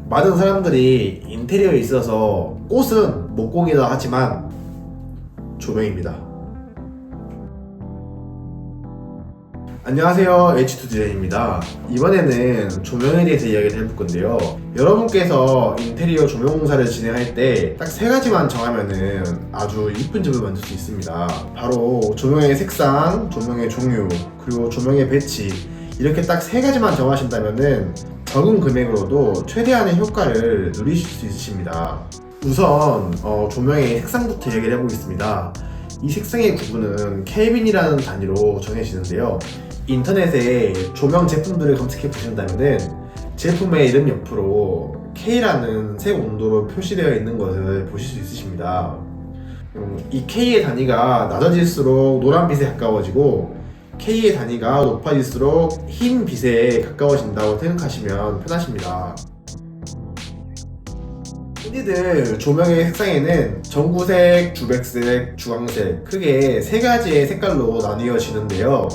많은 사람들이 인테리어에 있어서 꽃은 목공이라 하지만 조명입니다. 안녕하세요, H2디자인입니다. 이번에는 조명에 대해서 이야기를 해볼 건데요. 여러분께서 인테리어 조명 공사를 진행할 때 딱 세 가지만 정하면은 아주 이쁜 집을 만들 수 있습니다. 바로 조명의 색상, 조명의 종류, 그리고 조명의 배치, 이렇게 딱 세 가지만 정하신다면은 적은 금액으로도 최대한의 효과를 누리실 수 있으십니다. 우선 조명의 색상부터 얘기를 해보겠습니다. 이 색상의 구분은 켈빈이라는 단위로 정해지는데요. 인터넷에 조명 제품들을 검색해 보신다면은 제품의 이름 옆으로 K라는 색 온도로 표시되어 있는 것을 보실 수 있으십니다. 이 K의 단위가 낮아질수록 노란빛에 가까워지고 K의 단위가 높아질수록 흰 빛에 가까워진다고 생각하시면 편하십니다. 흔히들 조명의 색상에는 전구색, 주백색, 주황색, 크게 세 가지의 색깔로 나뉘어지는데요.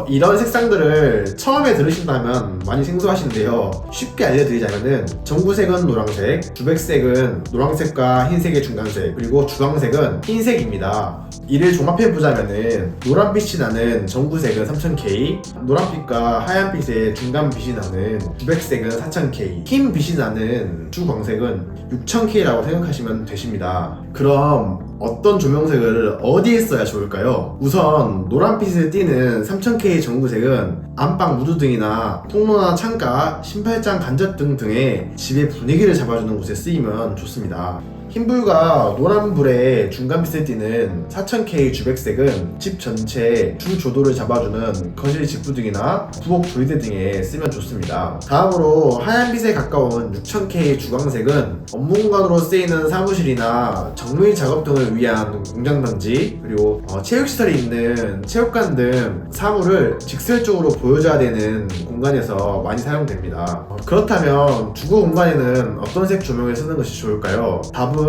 이런 색상들을 처음에 들으신다면 많이 생소하신데요. 쉽게 알려드리자면은 전구색은 노란색, 주백색은 노란색과 흰색의 중간색, 그리고 주황색은 흰색입니다. 이를 종합해보자면은 노란빛이 나는 전구색은 3000K, 노란빛과 하얀빛의 중간빛이 나는 주백색은 4000K, 흰 빛이 나는 주광색은 6000K라고 생각하시면 되십니다. 그럼 어떤 조명색을 어디에 써야 좋을까요? 우선 노란빛을 띠는 3000K 전구색은 안방 무드등이나 통로나 창가, 신발장 간접등 등의 집의 분위기를 잡아주는 곳에 쓰이면 좋습니다. 흰불과 노란불의 중간빛을 띠는 4000K 주백색은 집 전체의 주조도를 잡아주는 거실 직부등이나 부엌 조리대 등에 쓰면 좋습니다. 다음으로 하얀빛에 가까운 6000K 주광색은 업무 공간으로 쓰이는 사무실이나 정밀 작업 등을 위한 공장단지, 그리고 체육시설이 있는 체육관 등 사물을 직설적으로 보여줘야 되는 공간에서 많이 사용됩니다. 그렇다면 주거 공간에는 어떤 색 조명을 쓰는 것이 좋을까요? 답은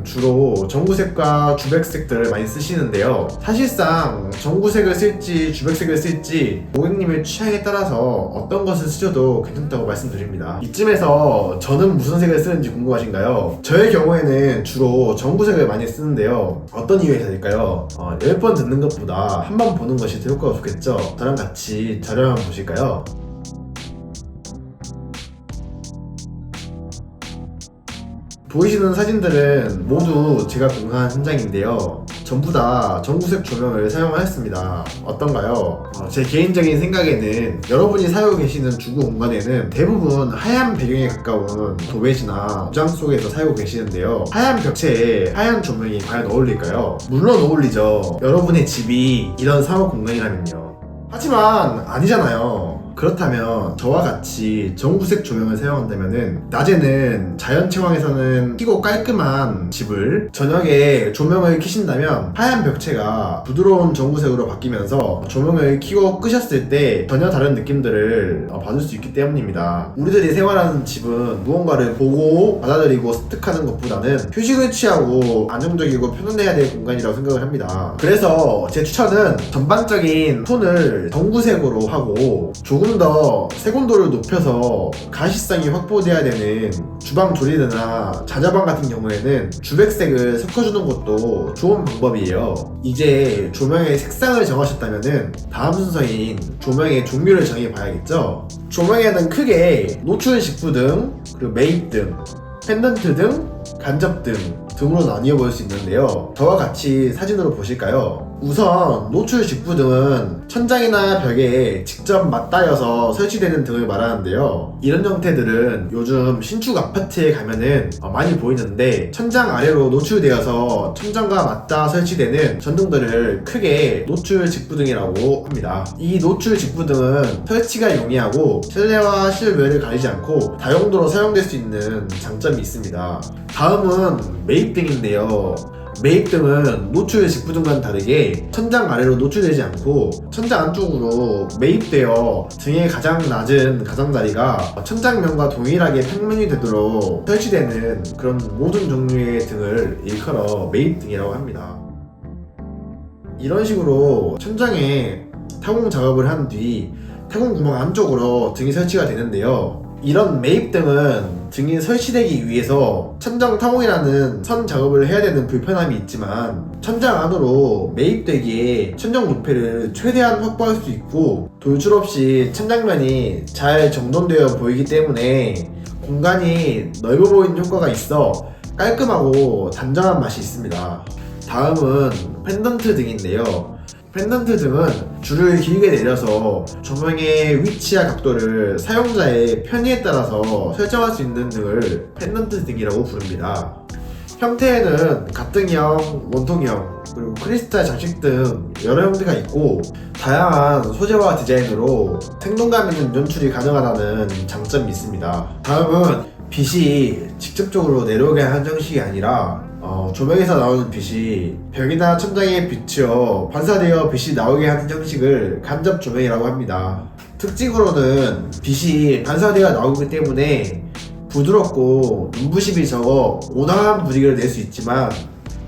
주로 전구색과 주백색들을 많이 쓰시는데요. 사실상 전구색을 쓸지 주백색을 쓸지 고객님의 취향에 따라서 어떤 것을 쓰셔도 괜찮다고 말씀드립니다. 이쯤에서 저는 무슨 색을 쓰는지 궁금하신가요? 저의 경우에는 주로 전구색을 많이 쓰는데요. 어떤 이유에서일까요? 10번 듣는 것보다 한 번 보는 것이 더 효과가 좋겠죠? 저랑 같이 자료 한번 보실까요? 보이시는 사진들은 모두 제가 공사한 현장인데요. 전부 다 전구색 조명을 사용하였습니다. 어떤가요? 제 개인적인 생각에는 여러분이 사용하고 계시는 주거 공간에는 대부분 하얀 배경에 가까운 도배지나 무장 속에서 살고 계시는데요. 하얀 벽체에 하얀 조명이 과연 어울릴까요? 물론 어울리죠. 여러분의 집이 이런 사업 공간이라면요. 하지만 아니잖아요. 그렇다면 저와 같이 전구색 조명을 사용한다면은 낮에는 자연 채광에서는 켜고 깔끔한 집을, 저녁에 조명을 켜신다면 하얀 벽체가 부드러운 전구색으로 바뀌면서 조명을 켜고 끄셨을 때 전혀 다른 느낌들을 받을 수 있기 때문입니다. 우리들이 생활하는 집은 무언가를 보고 받아들이고 습득하는 것보다는 휴식을 취하고 안정적이고 편안해야 될 공간이라고 생각을 합니다. 그래서 제 추천은 전반적인 톤을 전구색으로 하고 조금 더 색온도를 높여서 가시성이 확보돼야 되는 주방 조리대나 자자방 같은 경우에는 주백색을 섞어주는 것도 좋은 방법이에요. 이제 조명의 색상을 정하셨다면 다음 순서인 조명의 종류를 정해봐야겠죠. 조명에는 크게 노출 직부등, 그리고 매입등, 펜던트 등, 간접등 등으로 나뉘어 볼 수 있는데요. 저와 같이 사진으로 보실까요? 우선 노출 직부등은 천장이나 벽에 직접 맞닿여서 설치되는 등을 말하는데요. 이런 형태들은 요즘 신축 아파트에 가면은 많이 보이는데, 천장 아래로 노출되어서 천장과 맞닿아 설치되는 전등들을 크게 노출 직부등이라고 합니다. 이 노출 직부등은 설치가 용이하고 실내와 실외를 가리지 않고 다용도로 사용될 수 있는 장점이 있습니다. 다음은 매입등인데요. 매입등은 노출 직부등과는 다르게 천장 아래로 노출되지 않고 천장 안쪽으로 매입되어 등의 가장 낮은 가장자리가 천장면과 동일하게 평면이 되도록 설치되는 그런 모든 종류의 등을 일컬어 매입등이라고 합니다. 이런 식으로 천장에 타공 작업을 한 뒤 타공 구멍 안쪽으로 등이 설치가 되는데요. 이런 매입등은 등이 설치되기 위해서 천장 타공이라는 선 작업을 해야 되는 불편함이 있지만 천장 안으로 매입되기에 천정 높이를 최대한 확보할 수 있고 돌출 없이 천장면이 잘 정돈되어 보이기 때문에 공간이 넓어 보이는 효과가 있어 깔끔하고 단정한 맛이 있습니다. 다음은 펜던트 등인데요. 펜던트 등은 줄을 길게 내려서 조명의 위치와 각도를 사용자의 편의에 따라서 설정할 수 있는 등을 펜던트 등이라고 부릅니다. 형태에는 가등형, 원통형, 그리고 크리스탈 장식 등 여러 형태가 있고 다양한 소재와 디자인으로 생동감 있는 연출이 가능하다는 장점이 있습니다. 다음은 빛이 직접적으로 내려오게 하는 형식이 아니라 조명에서 나오는 빛이 벽이나 천장에 비추어 반사되어 빛이 나오게 하는 형식을 간접 조명이라고 합니다. 특징으로는 빛이 반사되어 나오기 때문에 부드럽고 눈부심이 적어 온화한 분위기를 낼 수 있지만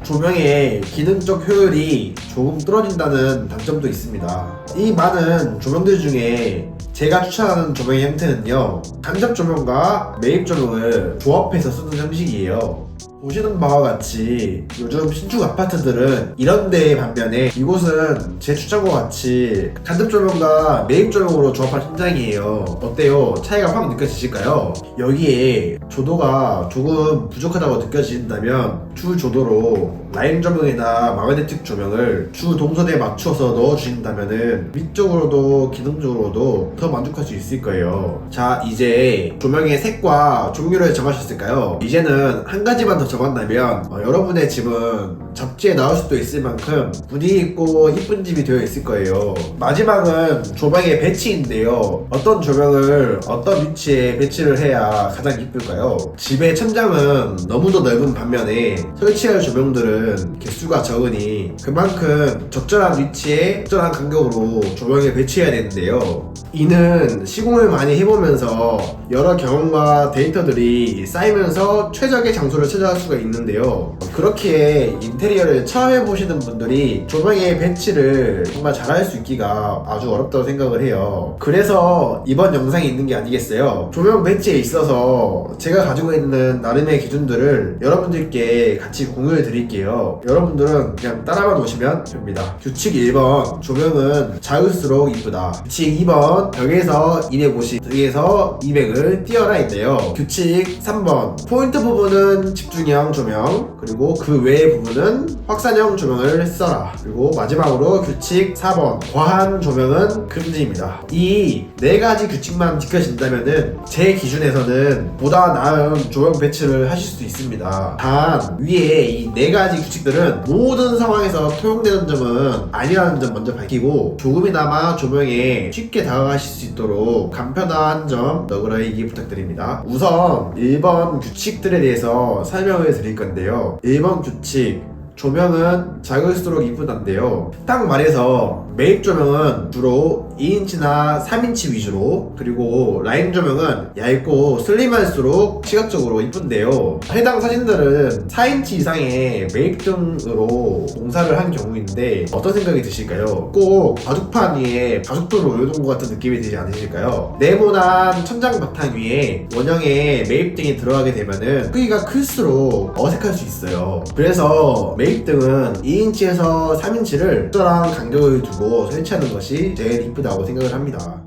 조명의 기능적 효율이 조금 떨어진다는 단점도 있습니다. 이 많은 조명들 중에 제가 추천하는 조명의 형태는요, 간접 조명과 매입 조명을 조합해서 쓰는 형식이에요. 보시는 바와 같이 요즘 신축 아파트들은 이런데 반면에 이곳은 제 추천과 같이 간접 조명과 매입 조명으로 조합한 현장이에요. 어때요? 차이가 확 느껴지실까요? 여기에 조도가 조금 부족하다고 느껴진다면 주 조도로 라인 조명이나 마그네틱 조명을 주 동선에 맞춰서 넣어주신다면 위쪽으로도 기능적으로도 더 만족할 수 있을 거예요. 자, 이제 조명의 색과 종류를 정하셨을까요? 이제는 한 가지만 더 적었다면 여러분의 집은 잡지에 나올 수도 있을 만큼 분위기 있고 이쁜 집이 되어 있을 거예요. 마지막은 조명의 배치인데요. 어떤 조명을 어떤 위치에 배치를 해야 가장 이쁠까요? 집의 천장은 너무도 넓은 반면에 설치할 조명들은 개수가 적으니 그만큼 적절한 위치에 적절한 간격으로 조명을 배치해야 되는데요. 이는 시공을 많이 해보면서 여러 경험과 데이터들이 쌓이면서 최적의 장소를 찾아갈 수가 있는데요. 그렇기에 인테리어를 처음 해보시는 분들이 조명의 배치를 정말 잘할 수 있기가 아주 어렵다고 생각을 해요. 그래서 이번 영상이 있는 게 아니겠어요. 조명 배치에 있어서 제가 가지고 있는 나름의 기준들을 여러분들께 같이 공유해 드릴게요. 여러분들은 그냥 따라만 오시면 됩니다. 규칙 1번, 조명은 작을수록 이쁘다. 규칙 2번, 벽에서 250, 등에서 200을 띄어라 인데요. 규칙 3번, 포인트 부분은 집중형 조명, 그리고 그 외의 부분은 확산형 조명을 써라. 그리고 마지막으로 규칙 4번, 과한 조명은 금지입니다. 이 4가지 규칙만 지켜진다면은 제 기준에서는 보다 나은 조명 배치를 하실 수 있습니다. 단 위에 이 4가지 규칙들은 모든 상황에서 통용되는 점은 아니라는 점 먼저 밝히고 조금이나마 조명에 쉽게 다가가실 수 있도록 간편한 점 너그러이 부탁드립니다. 우선 1번 규칙들에 대해서 설명을 드릴 건데요. 1번 규칙, 조명은 작을수록 이쁘단데요. 딱 말해서 매입 조명은 주로 2인치나 3인치 위주로, 그리고 라인 조명은 얇고 슬림할수록 시각적으로 이쁜데요. 해당 사진들은 4인치 이상의 매입 등으로 공사를 한 경우인데 어떤 생각이 드실까요? 꼭 바둑판 위에 바둑돌을 올려놓은 것 같은 느낌이 들지 않으실까요? 네모난 천장 바탕 위에 원형의 매입 등이 들어가게 되면은 크기가 클수록 어색할 수 있어요. 그래서 매입 등은 2인치에서 3인치를 적절한 간격을 두고 설치하는 것이 제일 이쁘다고 생각을 합니다.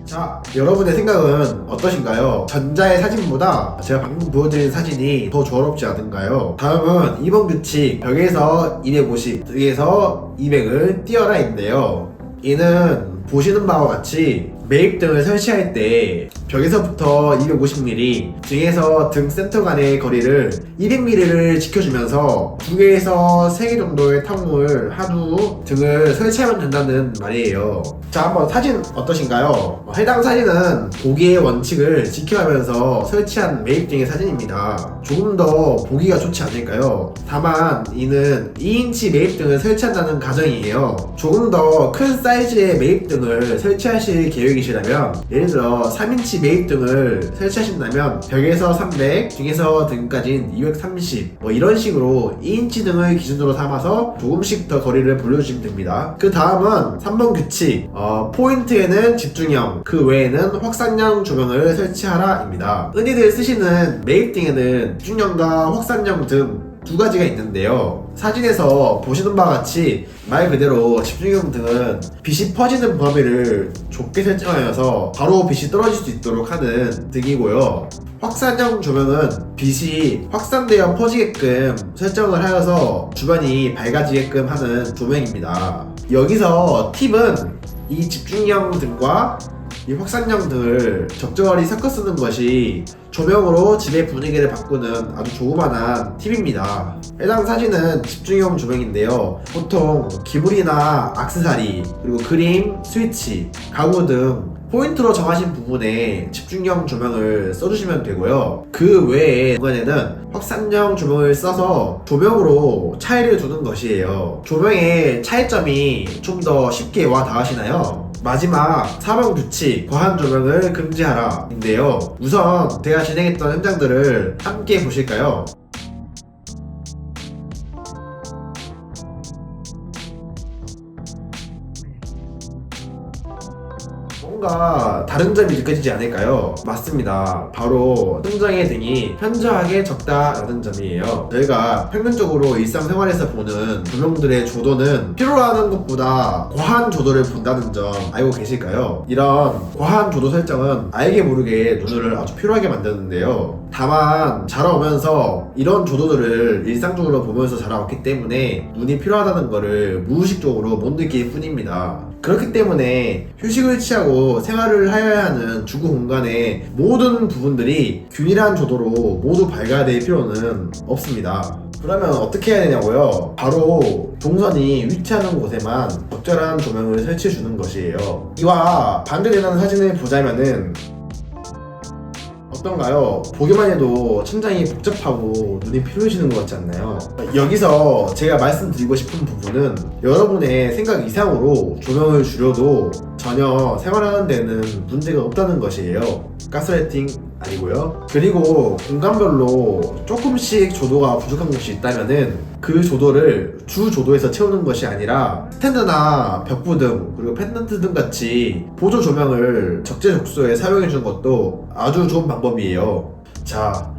자, 여러분의 생각은 어떠신가요? 전자의 사진보다 제가 방금 보여드린 사진이 더 조화롭지 않은가요? 다음은 2번 규칙, 벽에서 250, 등에서 200을 띄어라 인데요. 이는 보시는 바와 같이 매입 등을 설치할 때 벽에서부터 250mm, 등에서 등 센터 간의 거리를 200mm를 지켜주면서 2개에서 3개 정도의 탕물 하두 등을 설치하면 된다는 말이에요. 자, 한번 사진 어떠신가요? 해당 사진은 보기의 원칙을 지켜가면서 설치한 매입 등의 사진입니다. 조금 더 보기가 좋지 않을까요? 다만 이는 2인치 매입 등을 설치한다는 가정이에요. 조금 더 큰 사이즈의 매입 등을 설치하실 계획이 계획이시라면, 예를 들어 3인치 매입등을 설치하신다면 벽에서 300, 등에서 등까지는 230 뭐 이런 식으로 2인치 등을 기준으로 삼아서 조금씩 더 거리를 벌려주시면 됩니다. 그 다음은 3번 규칙, 포인트에는 집중형, 그 외에는 확산형 조명을 설치하라 입니다. 흔히들 쓰시는 매입등에는 집중형과 확산형 등 두 가지가 있는데요. 사진에서 보시는 바와 같이 말 그대로 집중형 등은 빛이 퍼지는 범위를 좁게 설정하여서 바로 빛이 떨어질 수 있도록 하는 등이고요. 확산형 조명은 빛이 확산되어 퍼지게끔 설정을 하여서 주변이 밝아지게끔 하는 조명입니다. 여기서 팁은 이 집중형 등과 이 확산형 등을 적절히 섞어 쓰는 것이 조명으로 집의 분위기를 바꾸는 아주 조그만한 팁입니다. 해당 사진은 집중형 조명인데요. 보통 기물이나 액세서리, 그리고 그림, 스위치, 가구 등 포인트로 정하신 부분에 집중형 조명을 써주시면 되고요. 그 외에 공간에는 확산형 조명을 써서 조명으로 차이를 두는 것이에요. 조명의 차이점이 좀 더 쉽게 와 닿으시나요? 마지막 4번 규칙, 과한 조명을 금지하라 인데요. 우선 제가 진행했던 현장들을 함께 보실까요? 뭔가 다른 점이 느껴지지 않을까요? 맞습니다. 바로 현장의 등이 현저하게 적다라는 점이에요. 저희가 평균적으로 일상생활에서 보는 조명들의 조도는 필요로 하는 것보다 과한 조도를 본다는 점 알고 계실까요? 이런 과한 조도 설정은 알게 모르게 눈을 아주 피로하게 만드는데요. 다만 자라오면서 이런 조도들을 일상적으로 보면서 자라왔기 때문에 눈이 필요하다는 것을 무의식적으로 못 느낄 뿐입니다. 그렇기 때문에 휴식을 취하고 생활을 하여야 하는 주거 공간의 모든 부분들이 균일한 조도로 모두 밝아야 될 필요는 없습니다. 그러면 어떻게 해야 되냐고요? 바로 동선이 위치하는 곳에만 적절한 조명을 설치해 주는 것이에요. 이와 반대되는 사진을 보자면은 어떤가요? 보기만 해도 천장이 복잡하고 눈이 피로해지는 것 같지 않나요? 여기서 제가 말씀드리고 싶은 부분은 여러분의 생각 이상으로 조명을 줄여도 전혀 생활하는 데는 문제가 없다는 것이에요. 가스라이팅 아니고요. 그리고 공간별로 조금씩 조도가 부족한 곳이 있다면은 그 조도를 주 조도에서 채우는 것이 아니라 스탠드나 벽부 등 그리고 펜던트 등 같이 보조 조명을 적재적소에 사용해 주는 것도 아주 좋은 방법이에요. 자,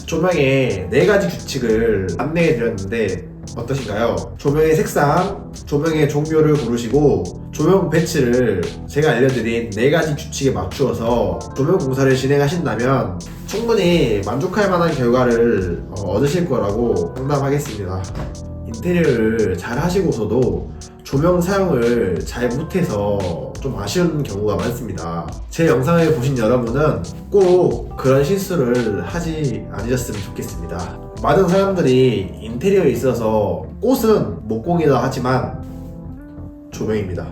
조명의 4가지 규칙을 안내해 드렸는데 어떠신가요? 조명의 색상, 조명의 종류를 고르시고 조명 배치를 제가 알려드린 4가지 규칙에 맞추어서 조명 공사를 진행하신다면 충분히 만족할 만한 결과를 얻으실 거라고 장담하겠습니다. 인테리어를 잘 하시고서도 조명 사용을 잘 못해서 좀 아쉬운 경우가 많습니다. 제 영상을 보신 여러분은 꼭 그런 실수를 하지 않으셨으면 좋겠습니다. 많은 사람들이 인테리어에 있어서 꽃은 목공이라 하지만 조명입니다.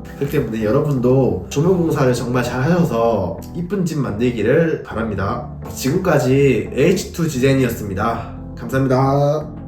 그렇기 때문에 여러분도 조명 공사를 정말 잘 하셔서 이쁜 집 만들기를 바랍니다. 지금까지 H2 디자인이었습니다. 감사합니다.